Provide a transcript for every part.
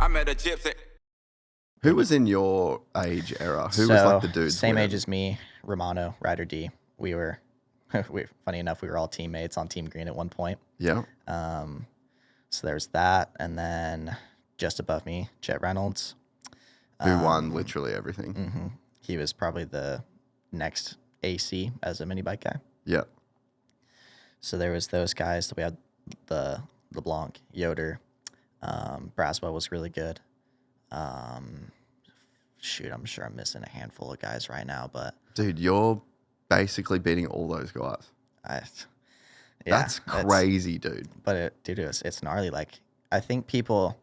I met a Gypsy. Who was in your age era? Who was like the dudes? Same age as me, Romano, Ryder D. We were, funny enough, we were all teammates on Team Green at one point. Yeah. So there's that, and then just above me, Jett Reynolds. Who won literally everything. Mm-hmm. He was probably the next AC as a mini bike guy. Yeah. So there was those guys. We had the LeBlanc, Yoder, Braswell was really good. Shoot, I'm sure I'm missing a handful of guys right now, but dude, you're basically beating all those guys. That's crazy, dude. But it's gnarly. Like, I think people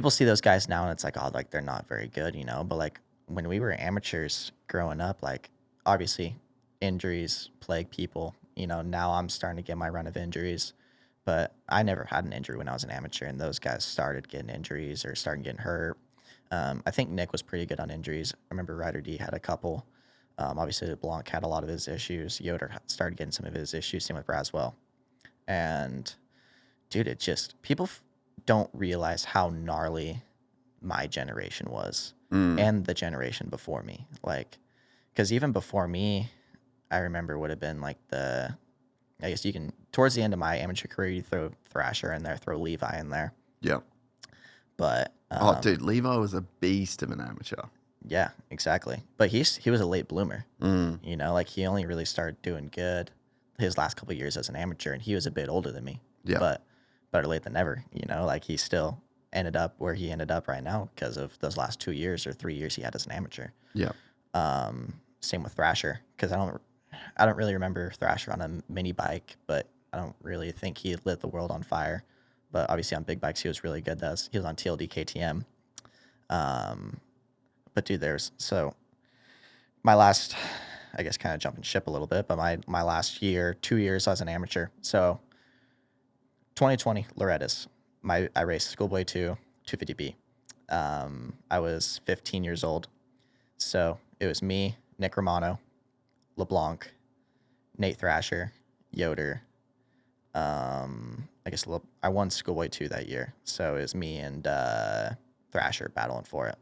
see those guys now and it's like, oh, like they're not very good, you know. But like when we were amateurs growing up, like obviously injuries plague people. You know, now I'm starting to get my run of injuries, but I never had an injury when I was an amateur, and those guys started getting injuries or started getting hurt. I think Nick was pretty good on injuries. I remember Ryder D had a couple. Obviously, Blanc had a lot of his issues. Yoder started getting some of his issues, same with Braswell. And, dude, it just, people don't realize how gnarly my generation was and the generation before me. Like, because even before me, I remember would have been like I guess you can, towards the end of my amateur career, you throw Thrasher in there, throw Levi in there. Yeah. But oh, dude, Levi was a beast of an amateur. Yeah, exactly. But he was a late bloomer. You know, like he only really started doing good his last couple of years as an amateur, and he was a bit older than me. Yeah. But better late than never. You know, like he still ended up where he ended up right now because of those last 2 years or 3 years he had as an amateur. Yeah. Same with Thrasher, because I don't really remember Thrasher on a mini bike, but I don't really think he lit the world on fire. But obviously on big bikes, he was really good. He was on TLD KTM. But dude, so my last, I guess kind of jumping ship a little bit, but my last 2 years, I was an amateur. So 2020, Lorettas. I raced Schoolboy 2, 250B. I was 15 years old. So it was me, Nick Romano, LeBlanc, Nate Thrasher, Yoder. I guess I won Schoolboy 2 that year. So it was me and Thrasher battling for it.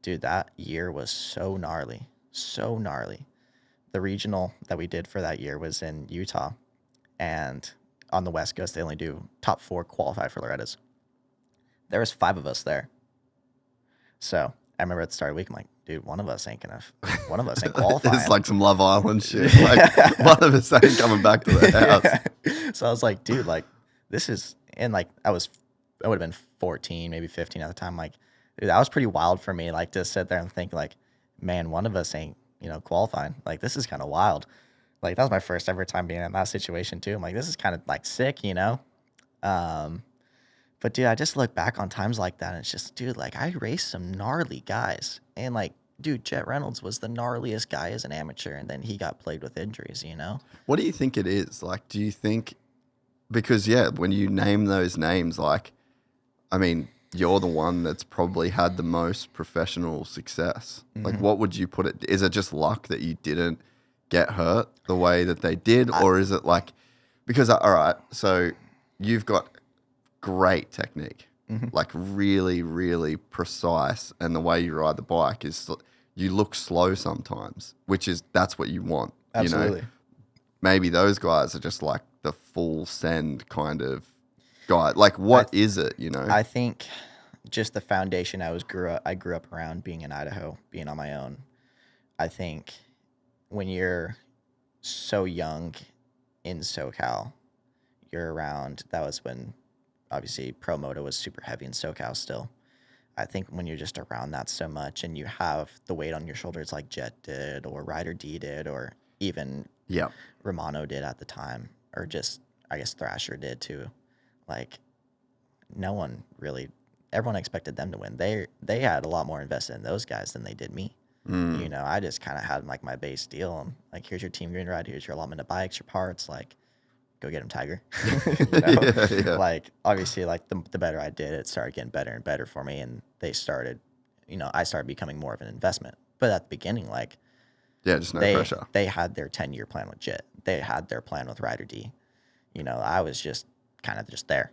Dude, that year was so gnarly. So gnarly. The regional that we did for that year was in Utah. And on the West Coast, they only do top 4 qualify for Lorettas. There was 5 of us there. So I remember at the start of the week, I'm like, dude, one of us ain't qualifying. It's like some Love Island shit. Like one of us ain't coming back to the house. So I was like, dude, like this is, and like I would have been 14, maybe 15 at the time. Like, dude, that was pretty wild for me. Like to sit there and think like, man, one of us ain't, qualifying. Like this is kind of wild. Like that was my first ever time being in that situation too. I'm like, this is kind of like sick, But dude, I just look back on times like that and it's just, dude, like I raced some gnarly guys. And like, dude, Jett Reynolds was the gnarliest guy as an amateur and then he got plagued with injuries, What do you think it is? Like, do you think, because yeah, when you name those names, like, I mean, you're the one that's probably had the most professional success. Mm-hmm. Like, what would you put it? Is it just luck that you didn't get hurt the way that they did? Or is it like, because, all right, so you've got great technique, like really, really precise. And the way you ride the bike is, you look slow sometimes, that's what you want. Absolutely. Maybe those guys are just like the full send kind of guy. Like, what is it, I think just the foundation I grew up around, being in Idaho, being on my own. I think when you're so young in SoCal, you're around, that was when obviously Pro Moto was super heavy in SoCal still. I think when you're just around that so much and you have the weight on your shoulders like Jett did or Ryder D did or even Romano did at the time, or just, I guess Thrasher did too. Like, everyone expected them to win. They had a lot more invested in those guys than they did me. I just kind of had like my base deal. And like, here's your Team Green ride, here's your allotment of bikes, your parts, like, go get him, Tiger. Yeah. Like, obviously, like the better I did, it started getting better and better for me. And they started, I started becoming more of an investment. But at the beginning, like, just no pressure. They had their 10-year plan with Jett. They had their plan with Ryder D. I was just kind of just there.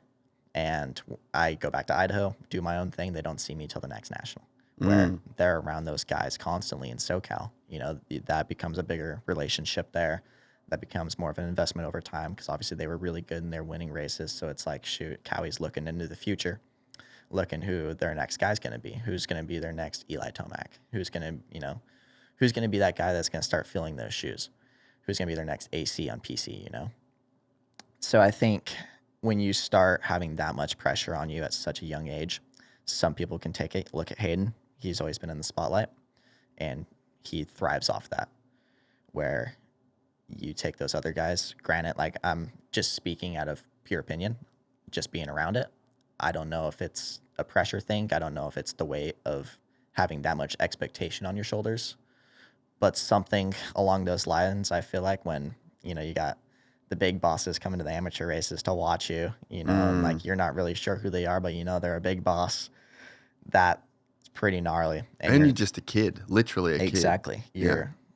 and I go back to Idaho, do my own thing. They don't see me till the next national, where they're around those guys constantly in SoCal. You know, that becomes a bigger relationship there. That becomes more of an investment over time because obviously they were really good and they're winning races. So it's like, shoot, Cowie's looking into the future, looking who their next guy's going to be, who's going to be their next Eli Tomac, who's going to be that guy that's going to start filling those shoes, who's going to be their next AC on PC, you know? So I think when you start having that much pressure on you at such a young age, some people can take it. Look at Hayden. He's always been in the spotlight and he thrives off that, where you take those other guys. Granted, like, I'm just speaking out of pure opinion, just being around it. I don't know if it's a pressure thing. I don't know if it's the weight of having that much expectation on your shoulders, but something along those lines. I feel like when, you know, you got the big bosses coming to the amateur races to watch you, you know, and like, you're not really sure who they are, but you know, they're a big boss. That's pretty gnarly. And you're just a kid, literally a kid. Exactly.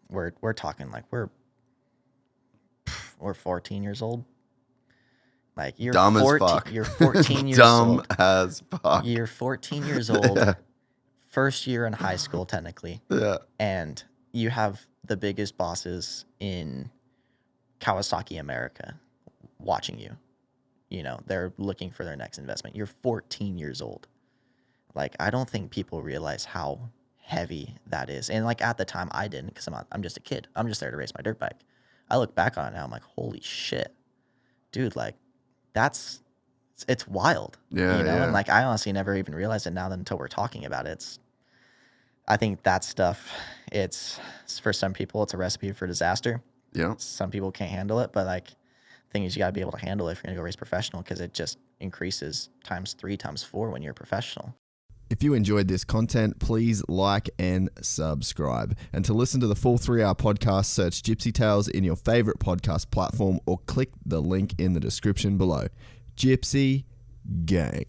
We're talking like we're 14 years old. Like, you're dumb 14, as fuck. You're 14 years dumb old. as fuck. You're 14 years old. First year in high school, technically. Yeah. And you have the biggest bosses in Kawasaki America watching you. You know, they're looking for their next investment. You're 14 years old. Like, I don't think people realize how heavy that is. And like, at the time I didn't, because I'm just a kid. I'm just there to race my dirt bike. I look back on it now, I'm like, holy shit, dude, like, it's wild. Yeah, you know? yeah. And like, I honestly never even realized it now until we're talking about it. I think that stuff, it's for some people, it's a recipe for disaster. Yeah. Some people can't handle it, but like, the thing is, you got to be able to handle it if you're going to go race professional, because it just increases times 3, times 4 when you're a professional. If you enjoyed this content, please like and subscribe. And to listen to the full 3-hour podcast, search Gypsy Tales in your favorite podcast platform or click the link in the description below. Gypsy Gang.